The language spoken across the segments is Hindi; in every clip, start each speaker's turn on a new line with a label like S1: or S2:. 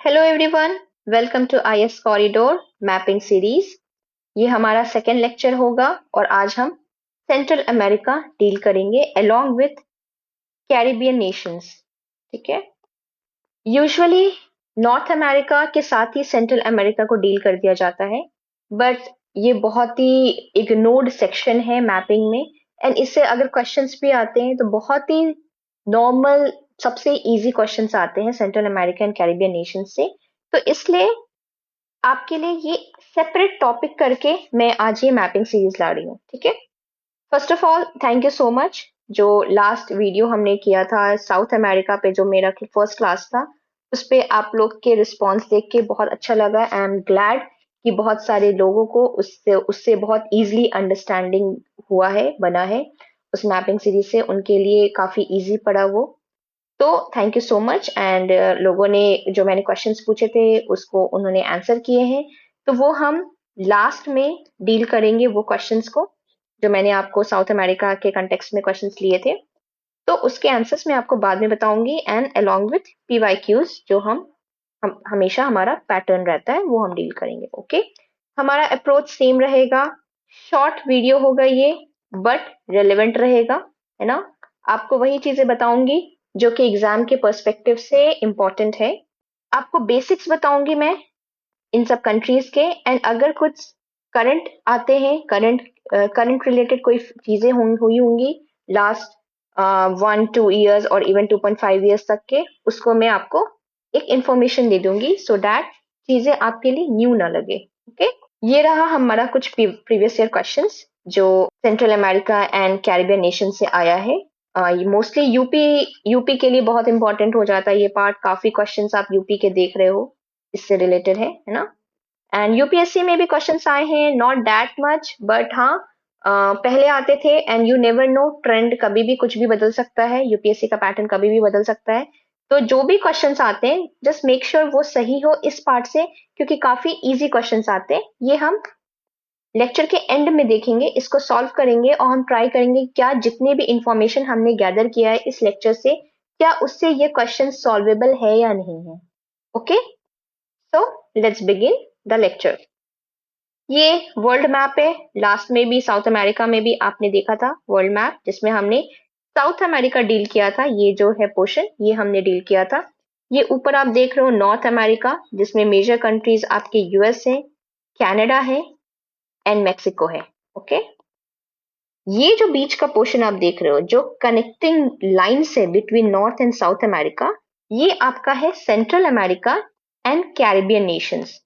S1: Hello everyone, welcome to IAS corridor mapping series. ये हमारा सेकेंड लेक्चर होगा और आज हम सेंट्रल अमेरिका डील करेंगे अलोंग विथ कैरिबियन नेशंस। ठीक है। यूजुअली नॉर्थ अमेरिका के साथ ही सेंट्रल अमेरिका को डील कर दिया जाता है, बट ये बहुत ही इग्नोर्ड सेक्शन है मैपिंग में। एंड इससे अगर क्वेश्चंस भी आते हैं तो बहुत ही नॉर्मल, सबसे इजी क्वेश्चंस आते हैं Central America and Caribbean nation से। तो इसलिए आपके लिए ये सेपरेट टॉपिक करके मैं आज ये मैपिंग सीरीज ला रही हूँ। ठीक है। First of all thank you so much. जो लास्ट वीडियो हमने किया था साउथ अमेरिका पे, जो मेरा फर्स्ट क्लास था, उस पे आप लोग के रिस्पॉन्स देख के बहुत अच्छा लगा। आई एम ग्लैड कि बहुत सारे लोगों को उससे उससे बहुत इजीली अंडरस्टैंडिंग हुआ है, बना है उस मैपिंग सीरीज से। उनके लिए काफी इजी पड़ा वो। तो thank you so much. And लोगों ने जो मैंने क्वेश्चंस पूछे थे उसको उन्होंने आंसर किए हैं। तो वो हम लास्ट में डील करेंगे वो क्वेश्चंस को, जो मैंने आपको साउथ अमेरिका के कंटेक्स्ट में क्वेश्चंस लिए थे। तो उसके आंसर्स मैं आपको बाद में बताऊंगी, एंड अलोंग विथ पीवाईक्यूज जो हम हमेशा हमारा पैटर्न रहता है वो हम डील करेंगे। ओके। हमारा अप्रोच सेम रहेगा। शॉर्ट वीडियो होगा ये, बट रेलेवेंट रहेगा, है ना। आपको वही चीजें बताऊंगी जो कि एग्जाम के पर्सपेक्टिव से इम्पोर्टेंट है। आपको बेसिक्स बताऊंगी मैं इन सब कंट्रीज के। एंड अगर कुछ करंट आते हैं, करंट रिलेटेड कोई चीजें हुई होंगी लास्ट 1-2 ईयर्स और इवन 2.5 ईयर्स तक के, उसको मैं आपको एक इंफॉर्मेशन दे दूंगी, सो दैट चीजें आपके लिए न्यू ना लगे। ओके। ये रहा हमारा कुछ प्रीवियस ईयर क्वेश्चंस जो central America and Caribbean nation से आया है। मोस्टली यूपी यूपी के लिए बहुत इंपॉर्टेंट हो जाता है ये पार्ट। काफी क्वेश्चंस आप यूपी के देख रहे हो, इससे रिलेटेड है ना। एंड यूपीएससी में भी क्वेश्चंस आए हैं, नॉट दैट मच, बट हाँ पहले आते थे। And you never know, trend कभी भी कुछ भी बदल सकता है, यूपीएससी का पैटर्न कभी भी बदल सकता है। तो जो भी क्वेश्चंस आते हैं जस्ट मेक श्योर वो सही हो इस पार्ट से, क्योंकि काफी इजी क्वेश्चंस आते हैं। ये हम लेक्चर के एंड में देखेंगे, इसको सॉल्व करेंगे और हम ट्राई करेंगे क्या जितने भी इंफॉर्मेशन हमने गैदर किया है इस लेक्चर से, क्या उससे ये क्वेश्चन सॉल्वेबल है या नहीं है। Okay. So let's begin the lecture. ये वर्ल्ड मैप है। लास्ट में भी साउथ अमेरिका में भी आपने देखा था वर्ल्ड मैप, जिसमें हमने साउथ अमेरिका डील किया था। ये जो है पोर्शन, ये हमने डील किया था। ये ऊपर आप देख रहे हो नॉर्थ अमेरिका, जिसमें मेजर कंट्रीज आपके यूएस है, कनाडा है एंड मेक्सिको है। ओके। ये जो बीच का पोर्शन आप देख रहे हो, जो कनेक्टिंग लाइन्स है between north and South America, ये आपका है central America and Caribbean nations.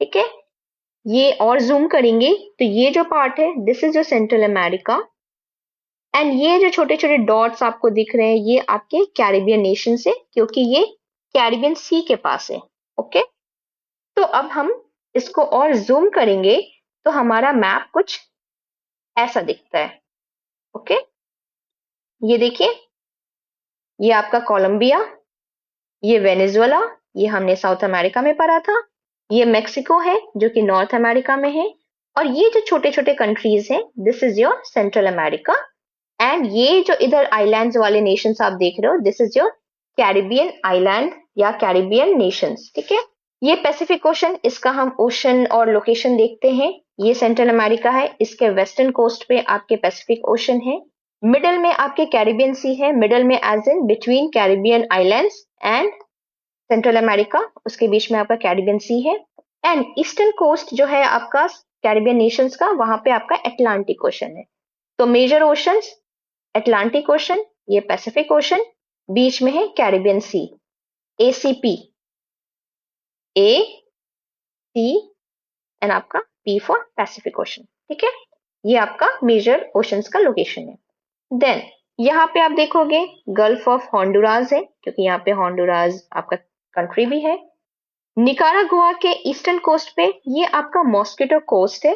S1: ठीक है। ये और जूम करेंगे तो ये जो पार्ट है, दिस इज जो सेंट्रल अमेरिका। एंड ये जो छोटे छोटे डॉट्स आपको दिख रहे हैं, ये आपके कैरिबियन नेशन से, क्योंकि ये कैरिबियन सी के पास है। ओके। तो अब हम इसको और जूम करेंगे तो हमारा मैप कुछ ऐसा दिखता है। ओके। ये देखिए, ये आपका कोलंबिया, ये वेनेजुएला, ये हमने साउथ अमेरिका में पढ़ा था। ये मेक्सिको है जो कि नॉर्थ अमेरिका में है। और ये जो छोटे छोटे कंट्रीज हैं, this is your central America. And ये जो इधर आइलैंड्स वाले नेशंस आप देख रहे हो, this is your Caribbean island या कैरिबियन नेशंस। ठीक है। ये पैसिफिक ओशन, इसका हम ओशन और लोकेशन देखते हैं। ये सेंट्रल अमेरिका है, इसके वेस्टर्न कोस्ट पे आपके पैसिफिक ओशन है। मिडल में आपके कैरिबियन सी है, मिडल में as in between Caribbean islands and Central America, उसके बीच में आपका कैरिबियन सी है। एंड ईस्टर्न कोस्ट जो है आपका कैरिबियन नेशंस का, वहां पे आपका अटलांटिक ओशन है। तो मेजर ओशंस, अटलांटिक ओशन, ये पैसिफिक ओशन, बीच में है Caribbean sea, ACP, A C and आपका पी फॉर पैसिफिक ओशन। ठीक है। ये आपका मेजर ओशंस का लोकेशन है। देन यहाँ पे आप देखोगे गल्फ ऑफ हॉन्डुरास है, क्योंकि यहाँ पे हॉन्डुरास आपका कंट्री भी है। निकारागुआ के ईस्टर्न कोस्ट पे ये आपका मॉस्किटो कोस्ट है।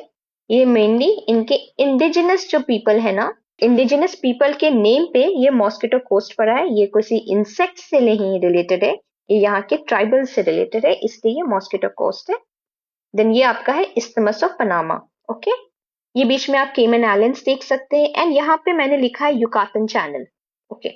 S1: ये मेनली इनके इंडिजिनस जो पीपल है ना, इंडिजिनस पीपल के नेम पे ये मॉस्किटो कोस्ट पड़ा है। ये किसी इंसेक्ट से नहीं रिलेटेड है, ये यहाँ के ट्राइबल से रिलेटेड है, इसलिए ये मॉस्किटो कोस्ट है। देन ये आपका है इस्थमस ऑफ पनामा। ओके। ये बीच में आप केमन आइलैंड्स देख सकते हैं। एंड यहाँ पे मैंने लिखा है युकातन चैनल। ओके।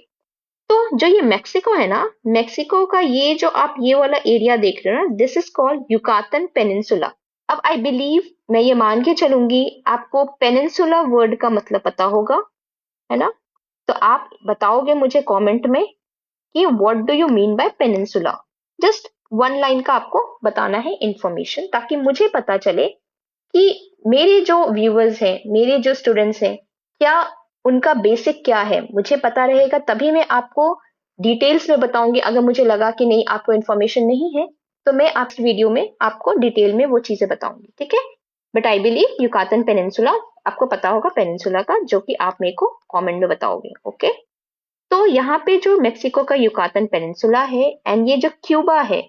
S1: तो जो ये मेक्सिको है ना, मेक्सिको का ये जो आप ये वाला एरिया देख रहे हो ना, दिस इज कॉल्ड युकातन पेनिनसुला। अब आई बिलीव, मैं ये मान के चलूंगी आपको पेनिनसुला वर्ड का मतलब पता होगा, है ना? तो आप बताओगे मुझे कमेंट में कि what do you mean by peninsula. Just one line का आपको बताना है इंफॉर्मेशन, ताकि मुझे पता चले कि मेरे जो व्यूअर्स हैं, मेरे जो स्टूडेंट्स हैं, क्या उनका बेसिक क्या है, मुझे पता रहेगा, तभी मैं आपको डिटेल्स में बताऊंगी। अगर मुझे लगा कि नहीं, आपको इन्फॉर्मेशन नहीं है, तो मैं आप वीडियो में आपको डिटेल में वो चीजें बताऊंगी, ठीक है? बट आई बिलीव युकातन पेनिनसुला आपको पता होगा, पेनिनसुला का, जो कि आप मेरे को कमेंट में बताओगे, ओके? तो यहाँ पे जो मेक्सिको का युकातन पेनिनसुला है, एंड ये जो क्यूबा है,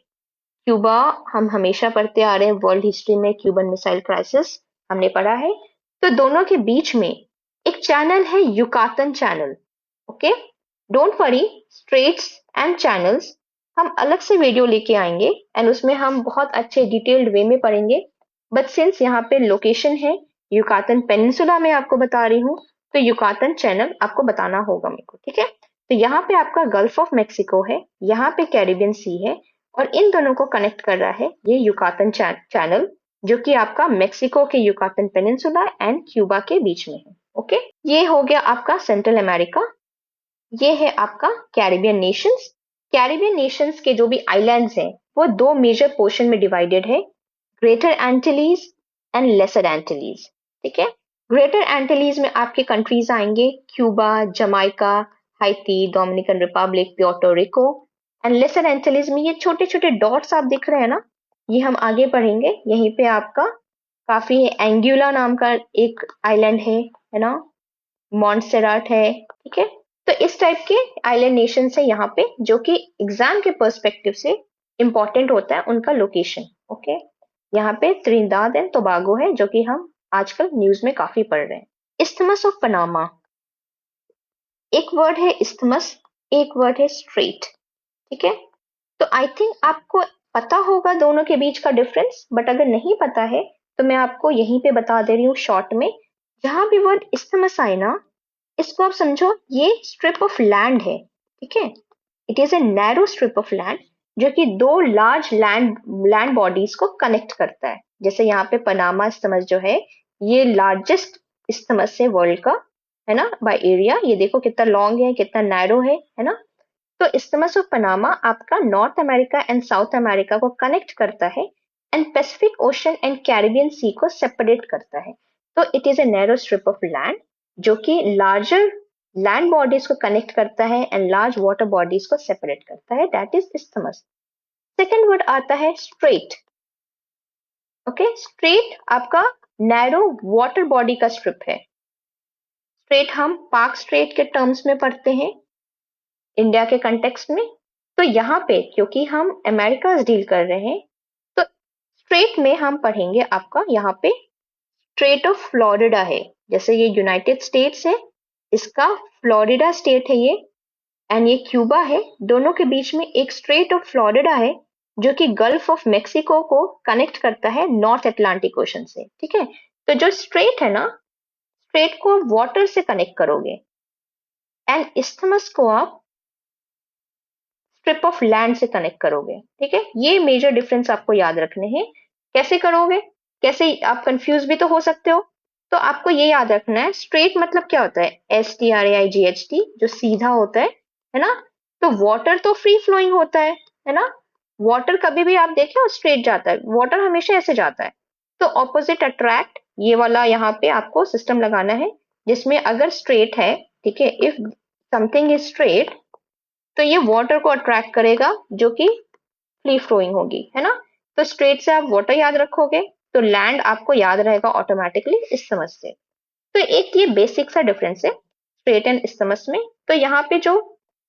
S1: क्यूबा हम हमेशा पढ़ते आ रहे हैं, वर्ल्ड हिस्ट्री में क्यूबन मिसाइल क्राइसिस हमने पढ़ा है। तो दोनों के बीच में एक चैनल है, Yucatan channel, okay? Don't worry, straits and channels हम अलग से वीडियो लेके आएंगे, एंड उसमें हम बहुत अच्छे डिटेल्ड वे में पढ़ेंगे। बट सिंस यहाँ पे लोकेशन है युकातन पेनिनसुला में आपको बता रही हूँ, तो युकातन चैनल आपको बताना होगा मेरे को, ठीक है? तो यहाँ पे आपका गल्फ ऑफ मेक्सिको है, यहाँ पे कैरिबियन सी है, और इन दोनों को कनेक्ट कर रहा है ये युकातन चैनल, जो कि आपका मेक्सिको के युकातन पेनिनसुला एंड क्यूबा के बीच में है, ओके? ये हो गया आपका सेंट्रल अमेरिका। ये है आपका कैरिबियन नेशंस। कैरिबियन नेशंस के जो भी आइलैंड्स हैं, वो दो मेजर पोर्शन में डिवाइडेड है, greater Antilles and lesser Antilles, ठीक है? ग्रेटर एंटिलीज में आपके कंट्रीज आएंगे Cuba, Jamaica, Haiti, Dominican Republic, Puerto Rico. And lesser Antilles में ये छोटे छोटे डॉट्स आप दिख रहे हैं ना, ये हम आगे पढ़ेंगे। यहीं पे आपका काफी एंगुला नाम का एक आइलैंड है ना, मॉन्टसेराट है, ठीक है? तो इस टाइप के आइलैंड नेशन है यहाँ पे, जो कि एग्जाम के पर्सपेक्टिव से इंपॉर्टेंट होता है उनका लोकेशन, ओके? यहाँ पे त्रिनिदाद एंड टोबागो है, जो कि हम आजकल न्यूज में काफी पढ़ रहे हैं। इस्थमस ऑफ पनामा, एक वर्ड है इस्थमस, एक वर्ड है स्ट्रेट, ठीक है? तो आई थिंक आपको पता होगा दोनों के बीच का डिफरेंस, बट अगर नहीं पता है तो मैं आपको यहीं पे बता दे रही हूँ शॉर्ट में। जहां भी वर्ड इस्थमस आए ना, इसको आप समझो ये स्ट्रिप ऑफ लैंड है, ठीक है? It is a narrow strip of land, जो कि दो लार्ज लैंड बॉडीज को कनेक्ट करता है। जैसे यहाँ पे पनामा इस्थमस जो है, ये लार्जेस्ट इस्थमस है वर्ल्ड का, है ना, बाय एरिया। ये देखो कितना लॉन्ग है, कितना नैरो है ना? तो इस्थमस ऑफ पनामा आपका North America and South America को कनेक्ट करता है, and Pacific Ocean and Caribbean Sea को सेपरेट करता है। तो it is a narrow strip of land, जो कि लार्जर लैंड बॉडीज को कनेक्ट करता है एंड लार्ज वाटर बॉडीज को सेपरेट करता है, that is isthmus. Second word आता है स्ट्रेट, ओके? स्ट्रेट आपका नैरो वाटर बॉडी का स्ट्रिप है। स्ट्रेट हम पार्क स्ट्रेट के टर्म्स में पढ़ते हैं इंडिया के कंटेक्स्ट में। तो यहाँ पे क्योंकि हम अमेरिका डील कर रहे हैं, तो स्ट्रेट में हम पढ़ेंगे आपका यहाँ पे स्ट्रेट ऑफ फ्लोरिडा है। जैसे ये यूनाइटेड स्टेट्स है, इसका फ्लोरिडा स्टेट है ये, एंड ये क्यूबा है, दोनों के बीच में एक स्ट्रेट ऑफ फ्लोरिडा है, जो कि गल्फ ऑफ मेक्सिको को कनेक्ट करता है नॉर्थ अटलांटिक ओशन से, ठीक है? तो जो स्ट्रेट है ना, स्ट्रेट को वाटर से कनेक्ट करोगे, एंड इस्थमस को आप स्ट्रिप ऑफ लैंड से कनेक्ट करोगे, ठीक है? ये मेजर डिफरेंस आपको याद रखने हैं। कैसे करोगे, कैसे, आप कंफ्यूज भी तो हो सकते हो। तो आपको ये याद रखना है, स्ट्रेट मतलब क्या होता है, STRAIGHT, जो सीधा होता है ना? तो वाटर तो फ्री फ्लोइंग होता है ना? वाटर कभी भी आप देखे हो स्ट्रेट जाता है, वाटर हमेशा ऐसे जाता है। तो ऑपोजिट अट्रैक्ट, ये वाला यहाँ पे आपको सिस्टम लगाना है, जिसमें अगर स्ट्रेट है, ठीक है, इफ समथिंग इज स्ट्रेट, तो ये वाटर को अट्रैक्ट करेगा, जो कि फ्री फ्लोइंग होगी, है ना? तो स्ट्रेट से आप वाटर याद रखोगे, तो लैंड आपको याद रहेगा ऑटोमेटिकली इस्थमस से। तो एक ये बेसिक सा डिफरेंस है स्ट्रेट एंड इस्थमस में। तो यहाँ पे जो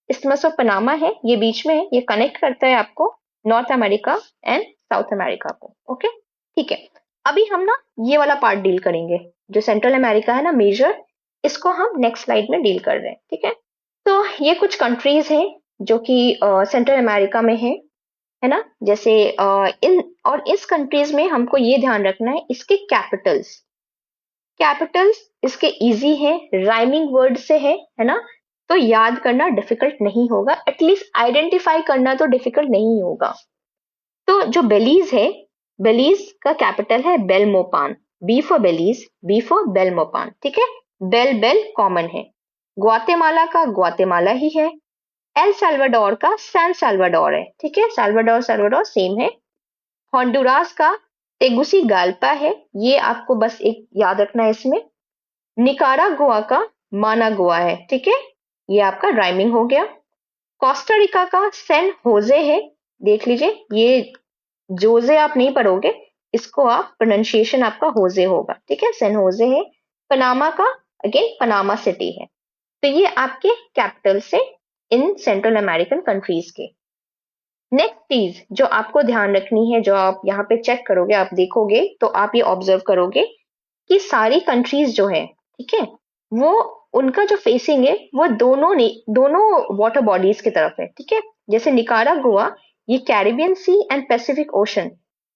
S1: इस्थमस ऑफ पनामा है, ये बीच में है, ये कनेक्ट करता है आपको north America and South America को, ओके? ठीक है, अभी हम ना ये वाला पार्ट डील करेंगे, जो सेंट्रल अमेरिका है ना मेजर, इसको हम नेक्स्ट स्लाइड में डील कर रहे हैं, ठीक है? तो ये कुछ कंट्रीज हैं जो कि सेंट्रल अमेरिका में है ना? जैसे इन और इस कंट्रीज में हमको ये ध्यान रखना है, इसके कैपिटल्स, कैपिटल्स इसके इजी है, राइमिंग वर्ड से है ना? तो याद करना डिफिकल्ट नहीं होगा, एटलीस्ट आइडेंटिफाई करना तो डिफिकल्ट नहीं होगा। तो जो बेलीज है, बेलीज का कैपिटल है बेलमोपान। बी फॉर बेलीज, बी फॉर बेलमोपान, ठीक है। बेल बेल कॉमन है। ग्वातेमाला का ग्वातेमाला ही है। एल साल्वाडोर का सैन साल्वाडोर है, ठीक है। साल्वाडोर साल्वाडोर सेम है। होंडुरास का टेगुसिगाल्पा है, ये आपको बस एक याद रखना है इसमें। निकारागुआ का मानागुआ है, ठीक है। ये आपका राइमिंग हो गया। कोस्टारिका का सैन होजे है, देख लीजिए, ये जोजे आप नहीं पढ़ोगे, इसको आप प्रोनाउंसिएशन आपका होजे होगा, ठीक है, सैन होजे है। पनामा का अगेन पनामा सिटी है। तो ये आपके कैपिटल से इन सेंट्रल अमेरिकन कंट्रीज के। नेक्स्ट चीज जो आपको ध्यान रखनी है, जो आप यहाँ पे चेक करोगे, आप देखोगे तो आप ये ऑब्जर्व करोगे कि सारी कंट्रीज जो है, ठीक है, वो उनका जो फेसिंग है वो दोनों वाटर बॉडीज की तरफ है, ठीक है। जैसे निकारागुआ, ये Caribbean sea and Pacific ocean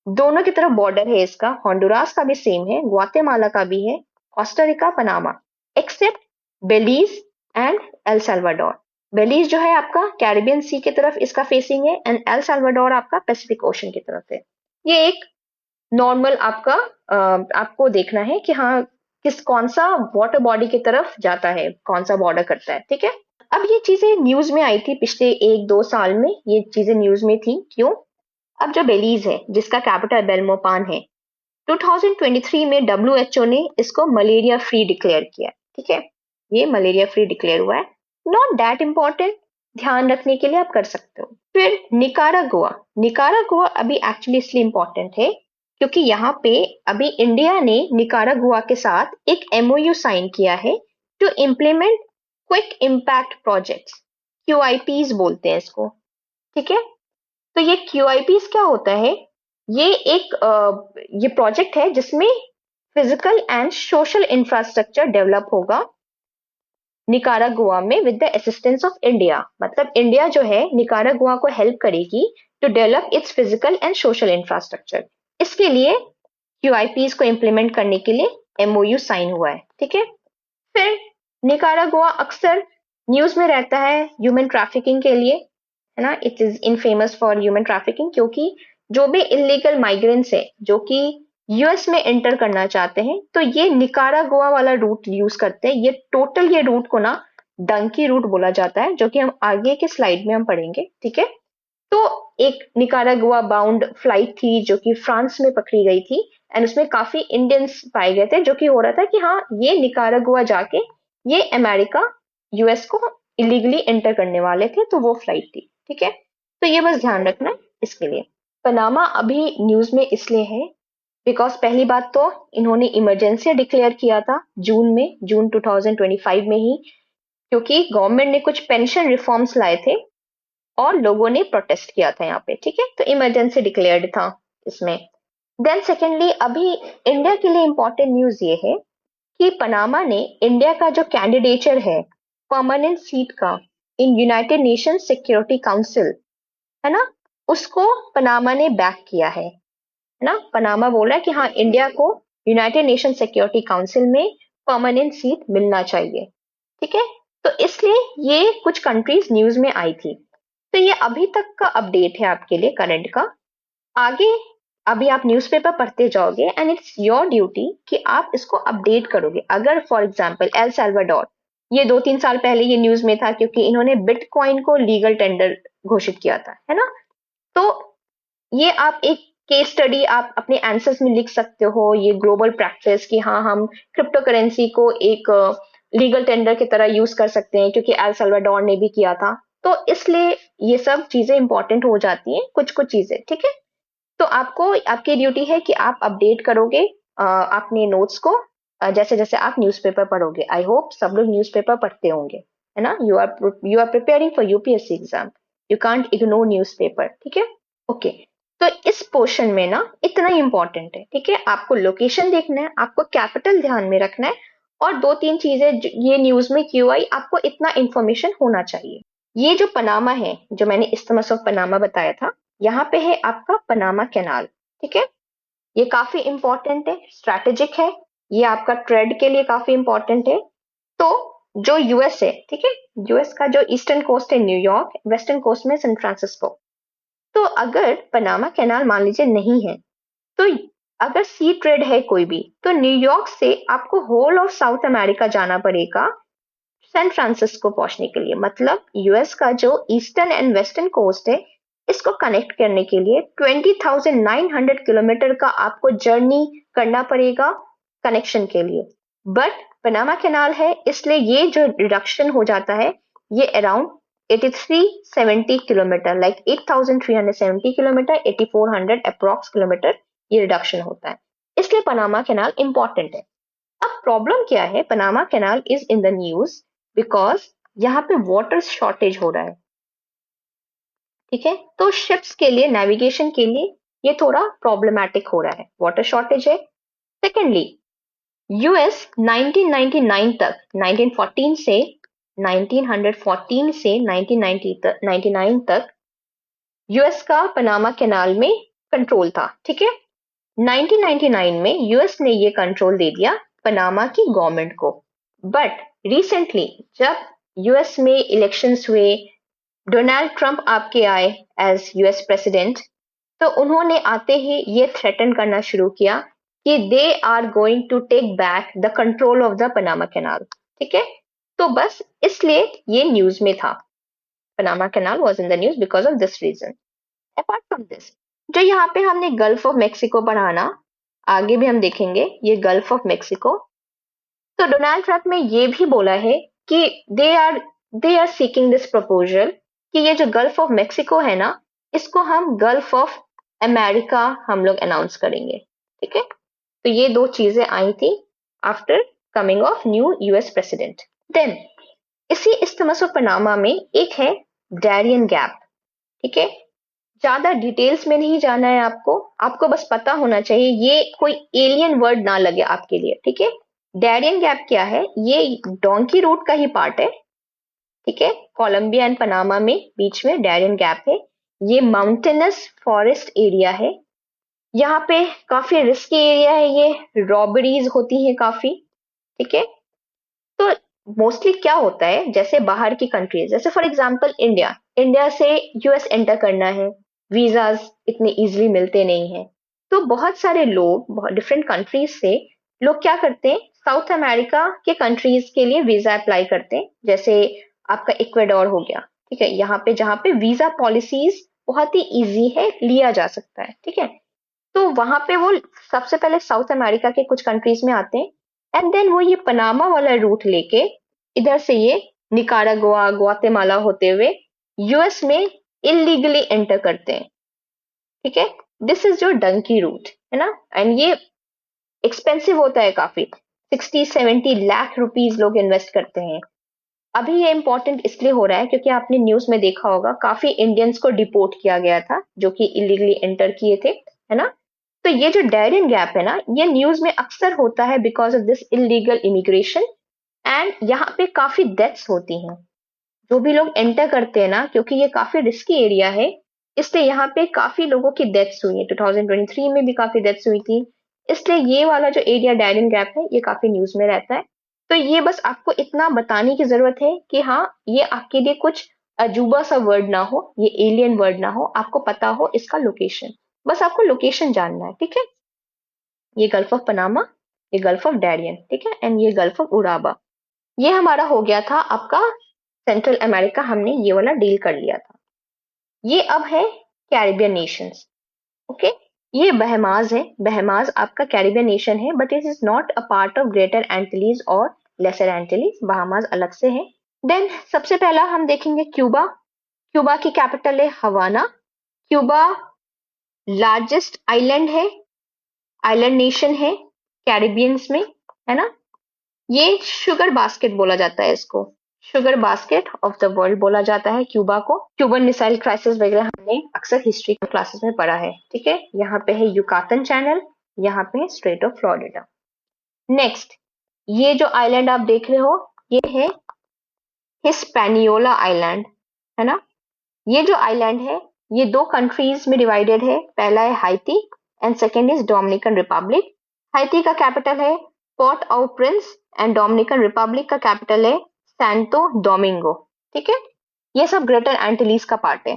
S1: दोनों की तरफ बॉर्डर है इसका। होंडुरास का भी सेम है, ग्वातेमाला का भी है, Costa Rica, Panama, except Belize and El Salvador. Belize जो है आपका कैरिबियन सी की तरफ इसका फेसिंग है, एंड एल साल्वाडोर आपका पैसिफिक ओशन की तरफ है। ये एक नॉर्मल आपका आपको देखना है कि हाँ किस कौन सा वाटर बॉडी की तरफ जाता है, कौन सा बॉर्डर करता है, ठीक है। अब ये चीजें न्यूज में आई थी पिछले 1-2 साल में, ये चीजें न्यूज में थी, क्यों? अब जो बेलीज है जिसका कैपिटल बेलमोपान है, 2023 में डब्ल्यूएचओ ने इसको मलेरिया फ्री डिक्लेयर किया, ठीक है। ये मलेरिया फ्री डिक्लेयर हुआ है, नॉट दैट इम्पोर्टेंट, ध्यान रखने के लिए आप कर सकते हो। फिर निकारागुआ, निकारागुआ अभी एक्चुअली इसलिए इम्पोर्टेंट है क्योंकि यहाँ पे अभी इंडिया ने निकारागुआ के साथ एक एमओयू साइन किया है to implement quick impact projects, QIPs बोलते हैं इसको, ठीक है। तो ये क्यूआईपीज क्या होता है? ये एक ये प्रोजेक्ट है जिसमें physical and social infrastructure develop होगा निकारागुआ में with the assistance of India. मतलब इंडिया जो है निकारागुआ को हेल्प करेगी to develop its physical and social infrastructure. इसके लिए क्यूआईपीज को इम्प्लीमेंट करने के लिए एमओयू साइन हुआ है, ठीक है। फिर निकारागुआ अक्सर न्यूज में रहता है ह्यूमन ट्रैफिकिंग के लिए, है ना। It is infamous for human trafficking, क्योंकि जो भी इलीगल माइग्रेंट्स है जो कि यूएस में एंटर करना चाहते हैं, तो ये निकारागुआ वाला रूट यूज करते हैं। ये रूट को ना डंकी रूट बोला जाता है, जो कि हम आगे के स्लाइड में हम पढ़ेंगे, ठीक है। तो एक निकारागुआ बाउंड फ्लाइट थी जो कि फ्रांस में पकड़ी गई थी, एंड उसमें काफी इंडियंस पाए गए थे, जो कि हो रहा था कि हाँ ये निकारागुआ जाके ये अमेरिका यूएस को इलीगली एंटर करने वाले थे, तो वो फ्लाइट थी, ठीक है। तो ये बस ध्यान रखना इसके लिए। पनामा अभी न्यूज में इसलिए है बिकॉज पहली बात तो इन्होंने इमरजेंसी डिक्लेयर किया था जून 2025 में ही, क्योंकि गवर्नमेंट ने कुछ पेंशन रिफॉर्म्स लाए थे और लोगों ने प्रोटेस्ट किया था यहाँ पे, ठीक है। तो इमरजेंसी डिक्लेयर्ड था इसमें। देन सेकेंडली अभी इंडिया के लिए इंपॉर्टेंट न्यूज ये है कि पनामा ने इंडिया का जो कैंडिडेचर है परमानेंट सीट का in United nation security council, है ना, उसको पनामा ने बैक किया है ना। पनामा बोला है कि हाँ इंडिया को यूनाइटेड नेशन सिक्योरिटी काउंसिल में परमानेंट सीट मिलना चाहिए, ठीक है। तो इसलिए ये कुछ कंट्रीज न्यूज में आई थी। तो ये अभी तक का अपडेट है आपके लिए करंट का। आगे अभी आप न्यूज़पेपर पढ़ते जाओगे एंड इट्स योर ड्यूटी कि आप इसको अपडेट करोगे। अगर फॉर एग्जांपल एल साल्वाडोर, ये 2-3 साल पहले ये न्यूज में था क्योंकि इन्होंने बिटकॉइन को लीगल टेंडर घोषित किया था, है ना। तो ये आप एक केस स्टडी आप अपने आंसर्स में लिख सकते हो, ये ग्लोबल प्रैक्टिस कि हाँ हम क्रिप्टो करेंसी को एक लीगल टेंडर की तरह यूज कर सकते हैं, क्योंकि एल साल्वाडोर ने भी किया था। तो इसलिए ये सब चीजें इंपॉर्टेंट हो जाती हैं, कुछ कुछ चीजें, ठीक है। तो आपको आपकी ड्यूटी है कि आप अपडेट करोगे अपने नोट्स को जैसे जैसे आप न्यूज़पेपर पढ़ोगे। आई होप सब लोग न्यूज़पेपर पढ़ते होंगे, है ना। You are preparing for UPSC exam, you can't ignore newspaper, ठीक है। ओके, तो इस पोर्शन में ना इतना ही इंपॉर्टेंट है, ठीक है। आपको लोकेशन देखना है, आपको कैपिटल ध्यान में रखना है, और 2-3 चीजें ये न्यूज में क्यों आई, आपको इतना इंफॉर्मेशन होना चाहिए। ये जो पनामा है, जो मैंने इस्थमस ऑफ पनामा बताया था, यहाँ पे है आपका पनामा कैनाल, ठीक है। ये काफी इंपॉर्टेंट है, स्ट्रैटेजिक है, ये आपका ट्रेड के लिए काफी इंपॉर्टेंट है। तो जो यूएस है, ठीक है, यूएस का जो ईस्टर्न कोस्ट है न्यूयॉर्क, वेस्टर्न कोस्ट में सैन फ्रांसिस्को। तो अगर पनामा कैनाल मान लीजिए नहीं है, तो अगर सी ट्रेड है कोई भी, तो न्यूयॉर्क से आपको होल ऑफ साउथ अमेरिका जाना पड़ेगा सैन फ्रांसिस्को पहुंचने के लिए। मतलब यूएस का जो ईस्टर्न एंड वेस्टर्न कोस्ट है, इसको कनेक्ट करने के लिए 20,900 किलोमीटर का आपको जर्नी करना पड़ेगा कनेक्शन के लिए। बट पनामा कैनाल है, इसलिए ये जो रिडक्शन हो जाता है, ये around 8370 kilometre, like 8370 kilometre, 8400 approx kilometre ये रिडक्शन होता है। इसलिए पनामा कैनाल इंपॉर्टेंट है। अब प्रॉब्लम क्या है, Panama canal is in the news because यहाँ पे वाटर शॉर्टेज हो रहा है, ठीक है। तो शिप्स के लिए, नेविगेशन के लिए ये थोड़ा प्रॉब्लमैटिक हो रहा है, वाटर शॉर्टेज है। सेकेंडली, यूएस 1999 तक, 1914 से 1914 से 1999 तक यूएस का पनामा कैनाल में कंट्रोल था, ठीक है। 1999 में यूएस ने ये कंट्रोल दे दिया पनामा की गवर्नमेंट को। बट रिसेंटली जब यूएस में इलेक्शंस हुए, डोनाल्ड ट्रंप आपके आए एज यूएस प्रेसिडेंट, तो उन्होंने आते ही ये थ्रेटन करना शुरू किया कि they are going to take back the control of the Panama canal, ठीक है। तो बस इसलिए ये न्यूज में था, Panama canal was in the news because of this reason. Apart from this, जो यहाँ पे हमने गल्फ ऑफ मेक्सिको पढ़ाना, आगे भी हम देखेंगे ये गल्फ ऑफ मेक्सिको। तो डोनाल्ड ट्रंप ने ये भी बोला है कि they are seeking this proposal कि ये जो गल्फ ऑफ मेक्सिको है ना, इसको हम गल्फ ऑफ अमेरिका हम लोग अनाउंस करेंगे, ठीक है। तो ये दो चीजें आई थी after coming of new US president. Then इसी इस्थमस ऑफ पनामा में एक है डैरियन गैप, ठीक है। ज्यादा डिटेल्स में नहीं जाना है आपको, आपको बस पता होना चाहिए, ये कोई एलियन वर्ड ना लगे आपके लिए, ठीक है। डैरियन गैप क्या है, ये डोंकी रूट का ही पार्ट है, ठीक है। कोलंबिया एंड पनामा में बीच में डैरियन गैप है। ये माउंटेनस फॉरेस्ट एरिया है, यहाँ पे काफी रिस्की एरिया है, ये रॉबरीज होती है काफी, ठीक है। तो मोस्टली क्या होता है, जैसे बाहर की कंट्रीज, जैसे फॉर एग्जांपल इंडिया, इंडिया से यूएस एंटर करना है, वीजाज इतने इजीली मिलते नहीं है। तो बहुत सारे लोग डिफरेंट कंट्रीज से लोग क्या करते हैं, साउथ अमेरिका के कंट्रीज के लिए वीजा अप्लाई करते हैं। जैसे आपका इक्वेडोर हो गया, ठीक है, यहाँ पे जहाँ पे वीजा पॉलिसीज बहुत ही इजी है, लिया जा सकता है, ठीक है। तो वहां पे वो सबसे पहले साउथ अमेरिका के कुछ कंट्रीज में आते हैं, एंड देन वो ये पनामा वाला रूट लेके इधर से ये निकारागुआ, ग्वातेमाला होते हुए यूएस में इलीगली एंटर करते हैं, ठीक है। दिस इज जो डंकी रूट है ना, एंड ये एक्सपेंसिव होता है काफी, 60-70 लाख रुपीज लोग इन्वेस्ट करते हैं। अभी ये इंपॉर्टेंट इसलिए हो रहा है क्योंकि आपने न्यूज में देखा होगा काफी इंडियंस को डिपोर्ट किया गया था जो कि इलीगली एंटर किए थे, है ना। तो ये जो डैरियन गैप है ना, ये न्यूज में अक्सर होता है because of this illegal immigration, and यहाँ पे काफी डेथ्स होती हैं जो भी लोग एंटर करते हैं ना, क्योंकि ये काफी रिस्की एरिया है, इसलिए यहाँ पे काफी लोगों की डेथ्स हुई है। 2023 में भी काफी डेथ्स हुई थी, इसलिए ये वाला जो एरिया डैरियन गैप है ये काफी न्यूज में रहता है। तो ये बस आपको इतना बताने की जरूरत है कि हाँ, ये आपके लिए कुछ अजूबा सा वर्ड ना हो, ये एलियन वर्ड ना हो, आपको पता हो इसका लोकेशन, बस आपको लोकेशन जानना है, ठीक है। ये गल्फ ऑफ पनामा, ये गल्फ ऑफ डैरियन, ठीक है, एंड ये गल्फ ऑफ उराबा। ये हमारा हो गया था आपका सेंट्रल अमेरिका, हमने ये वाला डील कर लिया था। ये अब है कैरिबियन नेशंस, ओके। ये बहमाज है, बहमाज आपका कैरिबियन नेशन है, but it is not a part of greater Antilles और लेसर एंटिलीज, बहामाज अलग से है। देन सबसे पहला हम देखेंगे क्यूबा। क्यूबा की कैपिटल है हवाना। क्यूबा लार्जेस्ट आइलैंड है, आइलैंड नेशन है कैरिबियंस में, है ना। ये शुगर बास्केट बोला जाता है इसको, sugar basket of the world बोला जाता है क्यूबा को। क्यूबन मिसाइल क्राइसिस वगैरह हमने अक्सर हिस्ट्री क्लासेस में पढ़ा है, ठीक है। यहाँ पे है युकातन चैनल, यहाँ पे है स्ट्रेट ऑफ फ्लोरिडा। नेक्स्ट, ये जो आइलैंड आप देख रहे हो, ये है हिस्पैनियोला आइलैंड, है ना। ये जो आइलैंड है ये दो कंट्रीज में डिवाइडेड है, पहला है Haiti and second is Dominican Republic. Haiti का कैपिटल है Port au Prince and Dominican Republic का कैपिटल है सैंतो डोमिंगो, ठीक है, ये सब ग्रेटर एंटिलीज का पार्ट है।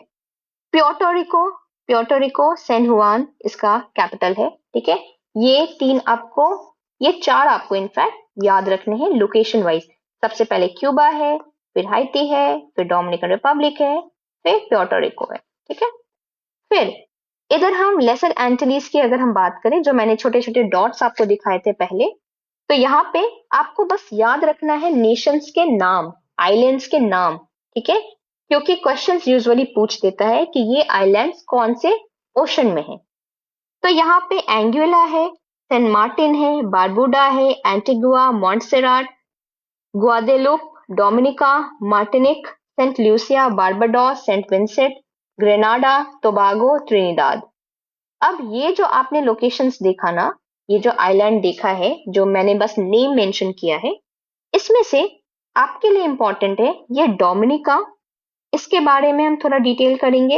S1: प्योर्टोरिको, प्योर्टोरिको सैन जुआन इसका कैपिटल है, ठीक है। ये चार आपको इनफैक्ट याद रखने हैं लोकेशन वाइज। सबसे पहले क्यूबा है, फिर हाइती है, फिर डोमिनिकन रिपब्लिक है, फिर प्योर्टोरिको है, ठीक है। फिर इधर हम लेसर एंटिलीज की अगर हम बात करें, जो मैंने छोटे छोटे डॉट्स आपको दिखाए थे पहले, तो यहाँ पे आपको बस याद रखना है नेशंस के नाम, आइलैंड्स के नाम, ठीक है, क्योंकि क्वेश्चंस यूजुअली पूछ देता है कि ये आइलैंड्स कौन से ओशन में है। तो यहाँ पे एंगुइला है, सेंट मार्टिन है, बारबुडा है, Antigua, Montserrat, Guadeloupe, Dominica, Martinique, Saint Lucia, Barbados, Saint Vincent, Grenada, Tobago, Trinidad. अब ये जो आपने लोकेशंस देखा ना, ये जो आइलैंड देखा है, जो मैंने बस नेम मेंशन किया है, इसमें से आपके लिए इंपॉर्टेंट है ये डोमिनिका, इसके बारे में हम थोड़ा डिटेल करेंगे,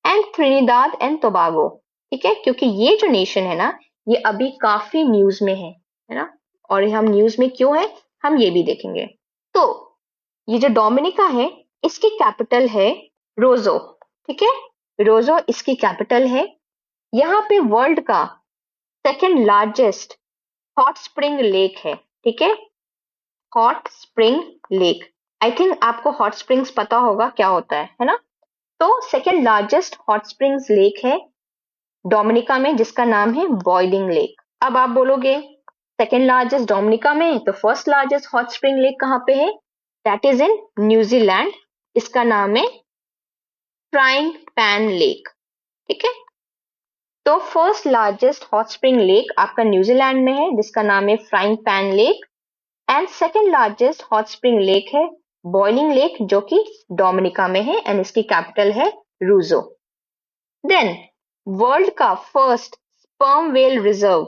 S1: एंड ट्रिनिदाद एंड टोबागो, ठीक है, क्योंकि ये जो नेशन है ना, ये अभी काफी न्यूज में है ना, और हम न्यूज में क्यों है हम ये भी देखेंगे। तो ये जो डोमिनिका है, इसकी कैपिटल है रोजो, ठीक है, रोजो इसकी कैपिटल है। यहाँ पे वर्ल्ड का second largest hot spring lake है, ठीक है, hot spring lake. I think आपको हॉट स्प्रिंग्स पता होगा क्या होता है ना। तो second largest hot springs lake है डोमिनिका में, जिसका नाम है बॉइलिंग लेक। अब आप बोलोगे सेकेंड लार्जेस्ट डोमिनिका में, तो first largest hot spring lake कहाँ पे है? दैट इज इन न्यूजीलैंड, इसका नाम है फ्राइंग पैन लेक, ठीक है। तो first largest hot spring lake आपका न्यूजीलैंड में है, जिसका नाम है frying pan lake, and second largest hot spring lake है बॉइलिंग लेक, जो कि डोमिनिका में है, एंड इसकी कैपिटल है रूजो। देन वर्ल्ड का फर्स्ट स्पर्म वेल रिजर्व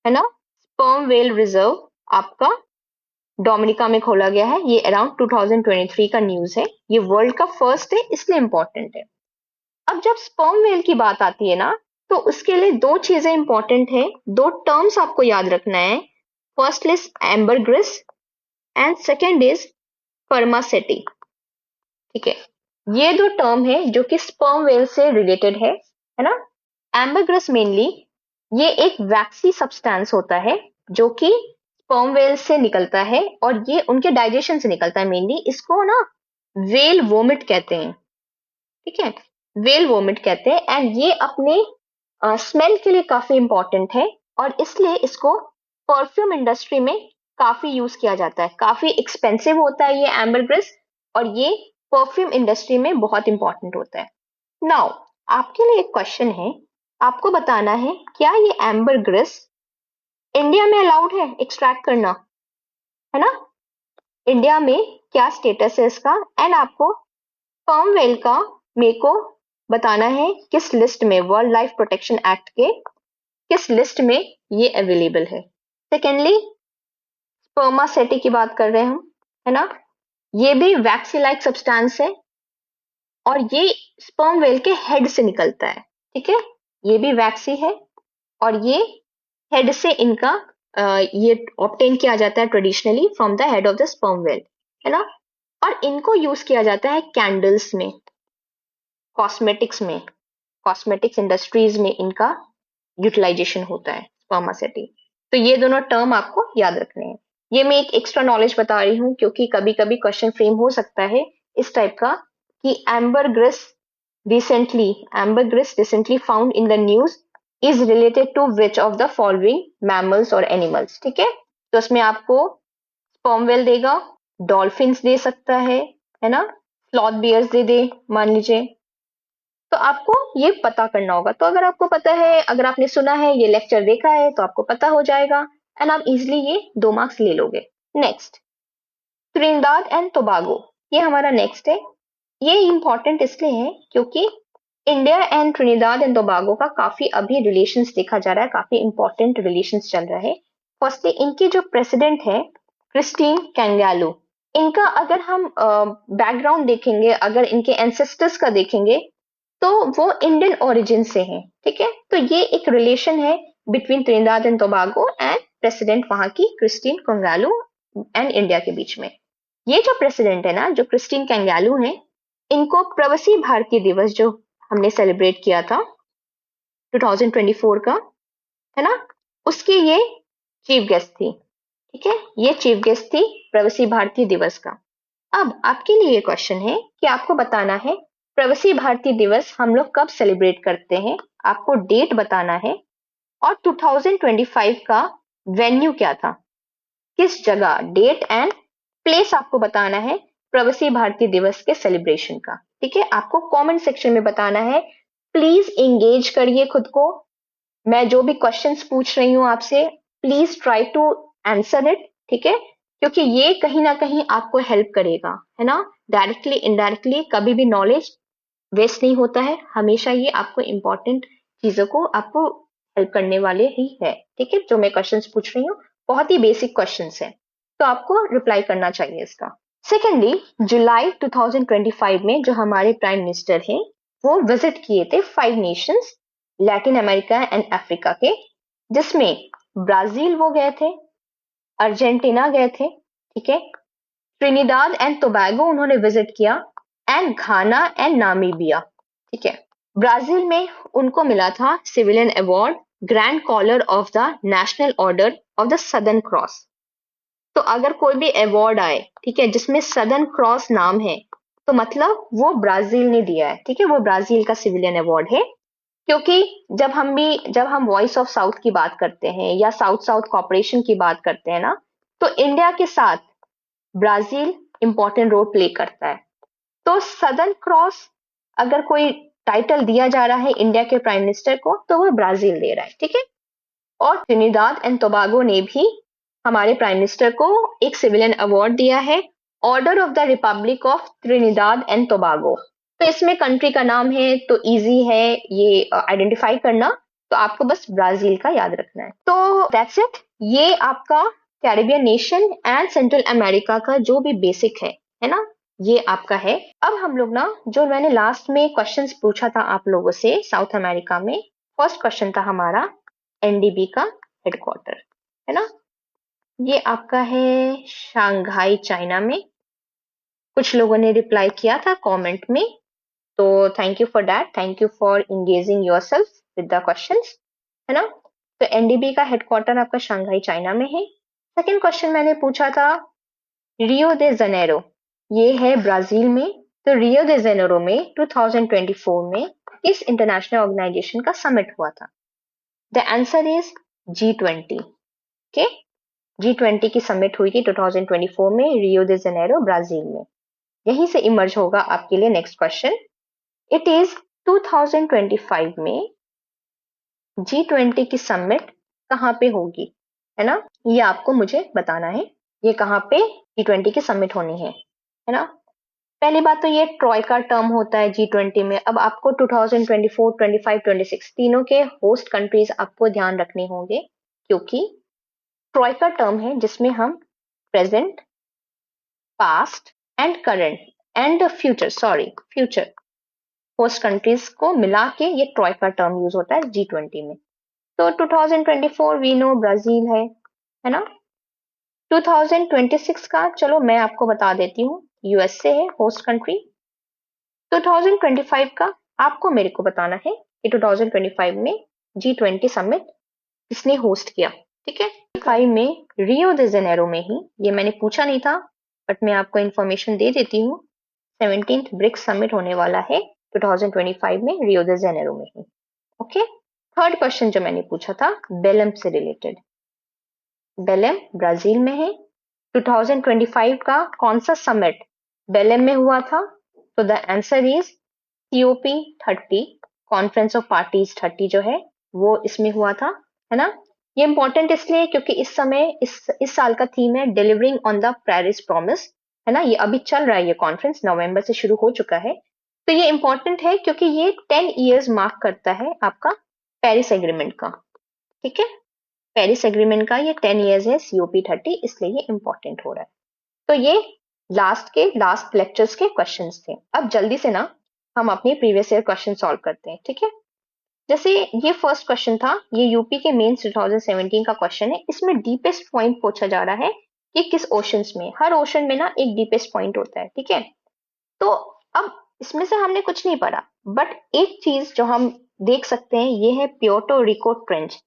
S1: है ना, स्पर्म वेल रिजर्व आपका डोमिनिका में खोला गया है, ये अराउंड 2023 का न्यूज है, ये वर्ल्ड का फर्स्ट है इसलिए इंपॉर्टेंट है। अब जब स्पर्म वेल की बात आती है ना, तो उसके लिए दो चीजें इंपॉर्टेंट है, दो टर्म्स आपको याद रखना है। First is ambergris and second is spermaceti, ठीक है। ये दो टर्म है जो कि स्पर्म वेल से रिलेटेड है ना। एम्बरग्रिस मेनली ये एक वैक्सी सब्सटेंस होता है जो कि स्पर्म वेल से निकलता है, और ये उनके डाइजेशन से निकलता है मेनली। इसको ना वेल वोमिट कहते हैं, ठीक है, वेल वोमिट कहते हैं, एंड ये अपने स्मेल के लिए काफी इंपॉर्टेंट है, और इसलिए इसको परफ्यूम इंडस्ट्री में काफी यूज किया जाता है। काफी एक्सपेंसिव होता है ये एम्बरग्रिस, और ये परफ्यूम इंडस्ट्री में बहुत इंपॉर्टेंट होता है। नाउ आपके लिए एक क्वेश्चन है, आपको बताना है क्या ये एम्बरग्रिस इंडिया में अलाउड है एक्सट्रैक्ट करना, है ना। इंडिया में क्या स्टेटस है इसका, एंड आपको स्पर्म वेल का मेरे को बताना है किस लिस्ट में, वर्ल्ड लाइफ प्रोटेक्शन एक्ट के किस लिस्ट में ये अवेलेबल है। सेकेंडली स्पर्मासेटी की बात कर रहे हैं हम, है ना, ये भी वैक्सी लाइक सब्सटेंस है, और ये स्पर्म वेल के हेड से निकलता है, ठीक है, ये भी वैक्सी है, और ये हेड से इनका ये ऑब्टेन किया जाता है traditionally from the head of the sperm whale, है ना। और इनको यूज किया जाता है कैंडल्स में, कॉस्मेटिक्स में, कॉस्मेटिक्स इंडस्ट्रीज में इनका यूटिलाइजेशन होता है स्पर्मासेटी। तो ये दोनों टर्म आपको याद रखने हैं। ये मैं एक एक्स्ट्रा नॉलेज बता रही हूँ, क्योंकि कभी कभी क्वेश्चन फ्रेम हो सकता है इस टाइप का कि ambergris recently found in the news is related to which of the following mammals or animals, ठीक है। तो उसमें आपको स्पर्म वेल देगा, डॉल्फिन्स दे सकता है ना, स्लॉथ बियर्स दे मान लीजिए। तो आपको ये पता करना होगा। तो अगर आपको पता है, अगर आपने सुना है, ये लेक्चर देखा है, तो आपको पता हो जाएगा, एंड आप इजिली ये 2 मार्क्स ले लोगे। नेक्स्ट त्रिनिदाद एंड टोबागो, ये हमारा नेक्स्ट है। ये इंपॉर्टेंट इसलिए है क्योंकि India and Trinidad and Tobago का काफी अभी रिलेशंस देखा जा रहा है, काफी इंपॉर्टेंट रिलेशंस चल रहा है। फर्स्टली इनकी जो प्रेसिडेंट है क्रिस्टीन कैंगालू, इनका अगर हम बैकग्राउंड देखेंगे, अगर इनके एंसेस्टर्स का देखेंगे, तो वो इंडियन ओरिजिन से हैं, ठीक है। तो ये एक रिलेशन है between Trinidad and Tobago and president वहां की क्रिस्टीन कैंगालू एंड इंडिया के बीच में। ये जो प्रेसिडेंट है ना, जो क्रिस्टीन कैंगालू है, इनको प्रवासी भारतीय दिवस जो हमने सेलिब्रेट किया था 2024 का, है ना, उसकी ये चीफ गेस्ट थी। ठीक है, ये चीफ गेस्ट थी प्रवासी भारतीय दिवस का। अब आपके लिए ये क्वेश्चन है कि आपको बताना है प्रवासी भारतीय दिवस हम लोग कब सेलिब्रेट करते हैं, आपको डेट बताना है और 2025 का वेन्यू क्या था, किस जगह, डेट एंड प्लेस आपको बताना है प्रवासी भारतीय दिवस के सेलिब्रेशन का। ठीक है, आपको कमेंट सेक्शन में बताना है। प्लीज एंगेज करिए खुद को। मैं जो भी क्वेश्चंस पूछ रही हूँ आपसे, please try to answer it. ठीक है, क्योंकि ये कहीं ना कहीं आपको हेल्प करेगा, है ना, डायरेक्टली इनडायरेक्टली कभी भी नॉलेज वेस्ट नहीं होता है, हमेशा ये आपको इंपॉर्टेंट चीजों को आपको हेल्प करने वाले ही है। ठीक है, जो मैं क्वेश्चंस पूछ रही हूँ बहुत ही बेसिक क्वेश्चंस है, तो आपको रिप्लाई करना चाहिए इसका। सेकेंडली, जुलाई 2025 में जो हमारे प्राइम मिनिस्टर हैं, वो विजिट किए थे 5 Nations, Latin America and Africa के, जिसमें ब्राजील वो गए थे, अर्जेंटीना गए थे, ठीक है, ट्रिनिदाद एंड टोबैगो उन्होंने विजिट किया, एंड घाना एंड नामीबिया। ठीक है, ब्राजील में उनको मिला था civilian award grand collar of the national order of the southern cross. तो अगर कोई भी अवार्ड आए, ठीक है, जिसमें सदर्न क्रॉस नाम है, तो मतलब वो ब्राजील ने दिया है। ठीक है, वो ब्राजील का सिविलियन अवार्ड है। क्योंकि जब हम वॉइस ऑफ साउथ की बात करते हैं या साउथ साउथ कॉपरेशन की बात करते हैं ना, तो इंडिया के साथ ब्राजील इंपॉर्टेंट रोल प्ले करता है। तो सदर्न क्रॉस अगर कोई टाइटल दिया जा रहा है इंडिया के प्राइम मिनिस्टर को, तो वो ब्राजील दे रहा है। ठीक है, और ट्रिनिदाद एंड टोबैगो ने भी हमारे प्राइम मिनिस्टर को एक सिविलियन अवार्ड दिया है, order of the Republic of Trinidad and Tobago. तो इसमें कंट्री का नाम है, तो इजी है ये आइडेंटिफाई करना, तो आपको बस ब्राजील का याद रखना है। तो दैट्स इट, ये आपका Caribbean nation and Central America का जो भी बेसिक है ना, ये आपका है। अब हम लोग ना, जो मैंने लास्ट में क्वेश्चंस पूछा था आप लोगों से साउथ अमेरिका में, फर्स्ट क्वेश्चन था हमारा एनडीबी का हेडक्वार्टर, है ना, ये आपका है शंघाई चाइना में। कुछ लोगों ने रिप्लाई किया था कमेंट में, तो thank you for that, thank you for engaging yourself with the questions, है ना। तो एनडीबी का हेडक्वार्टर आपका शंघाई चाइना में है। सेकंड क्वेश्चन मैंने पूछा था रियो दे जनेरो, ये है ब्राजील में। तो रियो दे जेनेरो में 2024 में किस इंटरनेशनल ऑर्गेनाइजेशन का समिट हुआ था? The answer is G20। Okay, G20 की समिट हुई थी 2024 में रियो दे जनेरो ब्राजील में। यहीं से इमर्ज होगा आपके लिए नेक्स्ट क्वेश्चन। इट इज 2025 में G20 की समिट कहाँ पे होगी, है ना, ये आपको मुझे बताना है, ये कहाँ पे G20 की समिट होनी है ना। पहली बात तो ये ट्रॉय का टर्म होता है G20 में। अब आपको 2024, 25, 26 तीनों के होस्ट कंट्रीज आपको ध्यान रखने होंगे, क्योंकि ट्रॉय का टर्म है जिसमें हम present, past and current and future host countries को मिला के ये ट्रॉय का टर्म यूज होता है G20 में। तो 2024 वी नो ब्राजील है ना। 2026 का चलो मैं आपको बता देती हूँ, यूएसए है होस्ट कंट्री। 2025 का आपको मेरे को बताना है कि 2025 में G20 समिट किसने होस्ट किया। ठीक है, 5 में रियो दे जेनेरो में ही, ये मैंने पूछा नहीं था बट मैं आपको इंफॉर्मेशन दे देती हूँ, 17th ब्रिक्स समिट होने वाला है 2025 में रियो दे जेनेरो में ही। ओके, थर्ड क्वेश्चन जो मैंने पूछा था बेलम से रिलेटेड, बेलेम ब्राजील में है। 2025 का कौन सा समिट बेलेम में हुआ था? तो the answer is COP30, conference of parties 30 जो है वो इसमें हुआ था, है ना। ये इंपॉर्टेंट इसलिए क्योंकि इस समय इस साल का थीम है delivering on the Paris promise, है ना। ये अभी चल रहा है, ये कॉन्फ्रेंस नवंबर से शुरू हो चुका है। तो ये इंपॉर्टेंट है क्योंकि ये 10 इयर्स मार्क करता है आपका पेरिस एग्रीमेंट का। ठीक है, पेरिस एग्रीमेंट का ये 10 इयर्स है COP30, इसलिए ये इंपॉर्टेंट हो रहा है। तो ये लास्ट लेक्चर्स के क्वेश्चंस थे। अब जल्दी से ना हम अपने प्रीवियस ईयर क्वेश्चन सॉल्व करते हैं। ठीक है, जैसे ये फर्स्ट क्वेश्चन था, ये यूपी के मेंस 2017 का क्वेश्चन है। इसमें डीपेस्ट पॉइंट पूछा जा रहा है कि किस ओशंस में, हर ओशन में ना एक डीपेस्ट पॉइंट होता है, ठीक है। तो अब इसमें से हमने कुछ नहीं पढ़ा, बट एक चीज जो हम देख सकते हैं ये है प्योर्टो रिको ट्रेंच।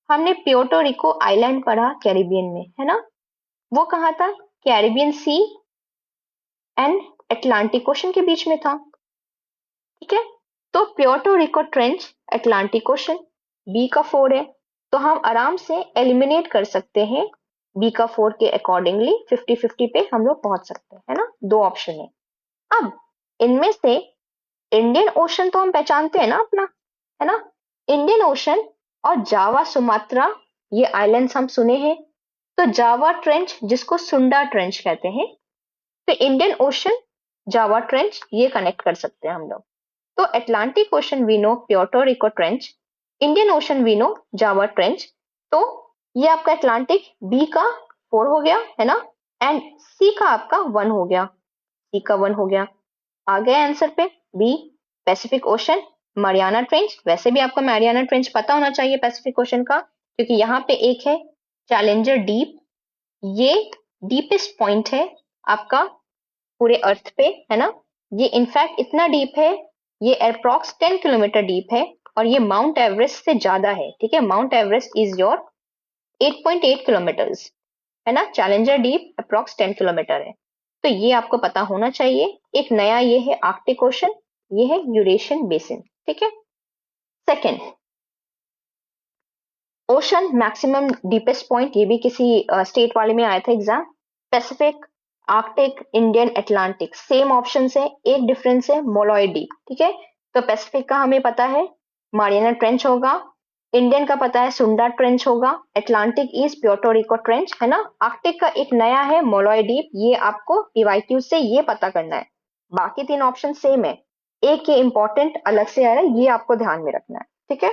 S1: हमने प्योर्टो रिको आइलैंड पढ़ा कैरिबियन में, है ना। वो कहाँ था? Caribbean sea and Atlantic ocean के बीच में था, ठीक है। तो Puerto Rico trench Atlantic ocean, B का 4 है। तो हम आराम से एलिमिनेट कर सकते हैं बी का 4 के अकॉर्डिंगली, 50-50 पे हम लोग पहुंच सकते हैं, है ना। दो ऑप्शन है। अब इनमें से इंडियन ओशन तो हम पहचानते हैं ना अपना, है ना। इंडियन ओशन और जावा सुमात्रा, ये आइलैंड्स हम सुने हैं। तो जावा ट्रेंच जिसको सुंडा ट्रेंच कहते हैं, तो इंडियन ओशन जावा ट्रेंच ये कनेक्ट कर सकते हैं हम लोग। तो Atlantic ocean we know Puerto Rico trench, Indian ocean we know Java trench. तो ये आपका अटलांटिक बी का 4 हो गया, है ना। एंड सी का आपका 1 हो गया, सी का 1 हो गया। आ गए आंसर पे B, Pacific ocean Mariana trench. वैसे भी आपको मैरियाना ट्रेंच पता होना चाहिए पैसिफिक ओशन का, क्योंकि यहाँ पे एक है चैलेंजर डीप, ये डीपेस्ट पॉइंट है आपका पूरे अर्थ पे, है ना। ये इनफैक्ट इतना डीप है, ये अप्रॉक्स 10 किलोमीटर डीप है, और ये माउंट एवरेस्ट से ज्यादा है, ठीक है। Mount Everest is your 8.8 kilometres, है ना। चैलेंजर डीप अप्रॉक्स 10 किलोमीटर है। तो ये आपको पता होना चाहिए। एक नया ये है आर्कटिक ओशन, ये है यूरेशियन बेसिन, ठीक है। Second, ocean maximum deepest point, ये भी किसी स्टेट वाले में आया था exam. Pacific, Arctic, Indian, Atlantic, same option है, एक डिफरेंस है मोलॉय डीप, ठीक है। तो पैसिफिक का हमें पता है मारियाना ट्रेंच होगा, इंडियन का पता है सुंडा ट्रेंच होगा, Atlantic is Puerto Rico trench, है ना। आर्कटिक का एक नया है मोलॉय डीप, ये आपको पीवाईक्यू से ये पता करना है। बाकी तीन ऑप्शन सेम है, एक ये इंपॉर्टेंट अलग से आ रहा है, ये आपको ध्यान में रखना है, ठीक है।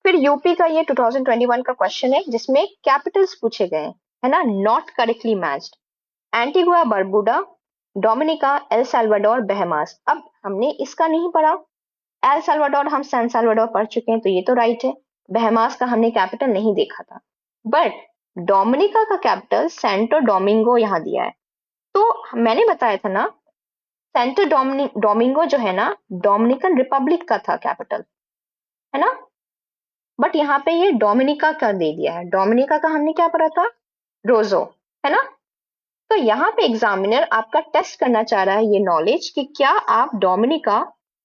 S1: फिर यूपी का ये 2021 का क्वेश्चन है जिसमें कैपिटल्स पूछे गए हैं, है ना, not correctly matched. Antigua Barbuda, Dominica, El Salvador, Bahamas. अब हमने इसका नहीं पढ़ा, एल साल्वाडोर हम सैन साल्वाडोर पढ़ चुके हैं, तो ये तो राइट है। बहमास का हमने कैपिटल नहीं देखा था, बट डोमिनिका का कैपिटल सेंटो डोमिंगो यहाँ दिया है। तो मैंने बताया था ना, सेंटो डोमिंगो जो है ना, डोमिनिकन रिपब्लिक का था कैपिटल, है ना। बट यहाँ पे ये डोमिनिका का दे दिया है। डोमिनिका का हमने क्या पढ़ा था? रोजो, है ना। तो यहाँ पे एग्जामिनर आपका टेस्ट करना चाह रहा है ये नॉलेज कि क्या आप डोमिनिका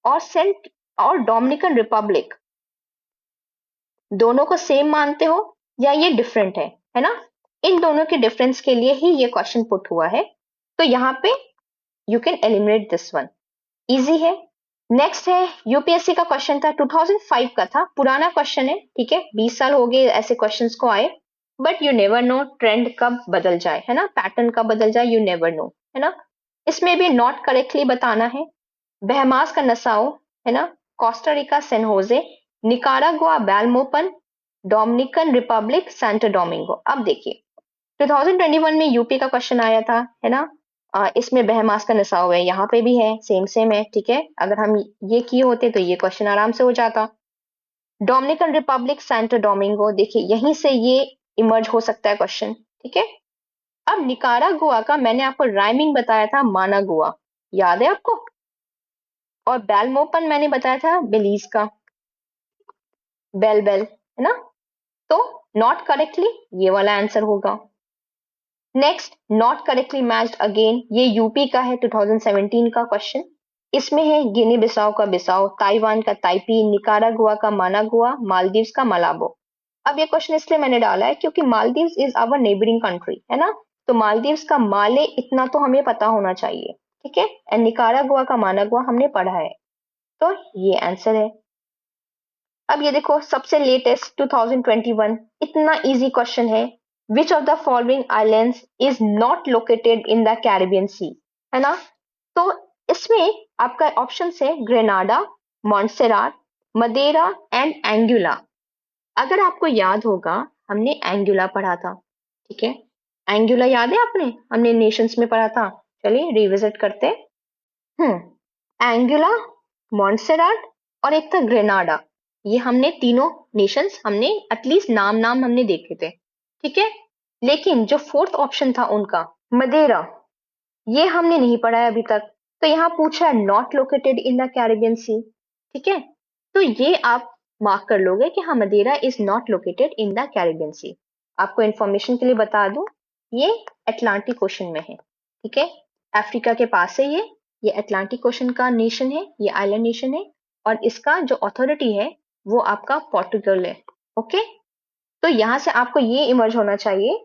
S1: और सेंट और डोमिनिकन रिपब्लिक दोनों को सेम मानते हो या ये डिफरेंट है ना। इन दोनों के डिफरेंस के लिए ही ये क्वेश्चन पुट हुआ है। तो यहाँ पे you can eliminate this one, easy है। नेक्स्ट है यूपीएससी का क्वेश्चन था, 2005 का था, पुराना क्वेश्चन है, ठीक है। 20 साल हो गए ऐसे क्वेश्चंस को आए, but you never know trend कब बदल जाए, है ना, पैटर्न कब बदल जाए, यू नेवर नो, है ना। इसमें भी नॉट करेक्टली बताना है। बहमास का नसाओ, है ना, Costa Rica San Jose, Nicaragua Belmopan, Dominican Republic Santo Domingo. अब देखिए 2021 में यूपी का क्वेश्चन आया था, है ना। इसमें बहमास का नसाओ है, यहाँ पे भी है, सेम सेम है, ठीक है। अगर हम ये किए होते तो ये क्वेश्चन आराम से हो जाता। डोमिनिकन रिपब्लिक सैंटो डोमिंगो, देखिए यहीं से ये इमर्ज हो सकता है क्वेश्चन, ठीक है। अब निकारागुआ का मैंने आपको राइमिंग बताया था मानागुआ, याद है आपको। और बेलमोपन मैंने बताया था बेलीज का, बेल बेल, है ना। तो नॉट करेक्टली ये वाला आंसर होगा। Next, not correctly matched again, ये यूपी का है 2017 का क्वेश्चन। इसमें है गिनी बिसाओ का बिसाओ, ताइवान का ताइपी, निकारागुआ का मानागुआ, मालदीव्स का मलाबो। अब ये क्वेश्चन इसलिए मैंने डाला है क्योंकि Maldives is our neighbouring country, है ना। तो मालदीव्स का माले इतना तो हमें पता होना चाहिए, ठीक है। एंड निकारागुआ का मानागुआ हमने पढ़ा है, तो ये आंसर है। अब ये देखो सबसे लेटेस्ट 2021, इतना इजी क्वेश्चन है। Which of the following islands is not located in the Caribbean Sea, है ना। तो इसमें आपका ऑप्शन है ग्रेनाडा, मॉन्सेराट, मदेरा एंड एंगुला। अगर आपको याद होगा हमने एंगुला पढ़ा था, ठीक है। एंगुला याद है आपने, हमने नेशंस में पढ़ा था। चलिए रिविजिट करते हैं। एंगुला, मॉन्सेराट और एक था ग्रेनाडा। ये हमने तीनों नेशंस हमने एटलीस्ट नाम नाम हमने देखे थे, ठीक है। लेकिन जो फोर्थ ऑप्शन था उनका, मदेरा, ये हमने नहीं पढ़ा है अभी तक। तो यहाँ पूछा है not located in the Caribbean Sea, ठीक है। तो ये आप मार्क कर लोगे कि हाँ, Madeira is not located in the Caribbean Sea. आपको इंफॉर्मेशन के लिए बता दूं, ये अटलांटिक ओशन में है, ठीक है। अफ्रीका के पास है ये अटलांटिक ओशन का नेशन है, ये आइलैंड नेशन है। और इसका जो अथॉरिटी है वो आपका पोर्टुगल है, ओके। तो यहाँ से आपको ये इमर्ज होना चाहिए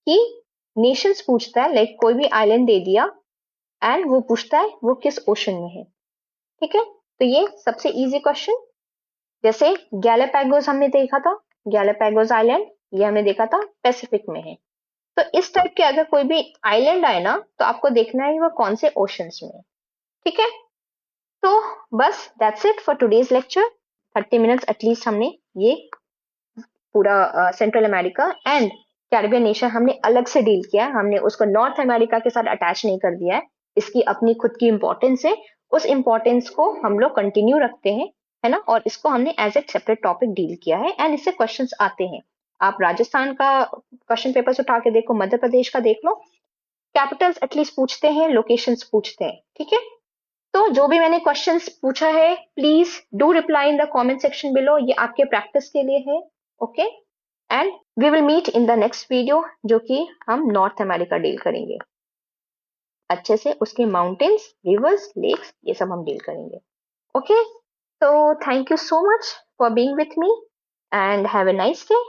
S1: कि नेशंस पूछता है, लाइक कोई भी आइलैंड दे दिया एंड वो पूछता है वो किस ओशन में है, ठीक है। तो ये सबसे इजी क्वेश्चन। जैसे गैलापागोस हमने देखा था, गैलापागोस आइलैंड, ये हमने देखा था पैसिफिक में है। तो इस टाइप के अगर कोई भी आइलैंड आए ना, तो आपको देखना है वो कौन से ओशंस में है, ठीक है। तो बस that's it for today's lecture. 30 minutes at least हमने ये पूरा central America and Caribbean nation हमने अलग से डील किया है। हमने उसको नॉर्थ अमेरिका के साथ अटैच नहीं कर दिया है। इसकी अपनी खुद की इंपॉर्टेंस है, उस इंपॉर्टेंस को हम लोग कंटिन्यू रखते हैं, है ना। और इसको हमने as a separate topic deal किया है एंड इससे क्वेश्चंस आते हैं। आप राजस्थान का क्वेश्चन पेपर उठा के देखो, मध्य प्रदेश का देख लो, कैपिटल्स एटलीस्ट पूछते हैं, लोकेशंस पूछते हैं, ठीक है। तो जो भी मैंने क्वेश्चंस पूछा है, please do reply in the comment section below, ये आपके प्रैक्टिस के लिए है, okay. And we will meet in the next video, जो कि हम नॉर्थ अमेरिका डील करेंगे अच्छे से, उसके माउंटेन्स, रिवर्स, लेक्स, ये सब हम डील करेंगे, ओके। तो thank you so much for being with me and have a nice day.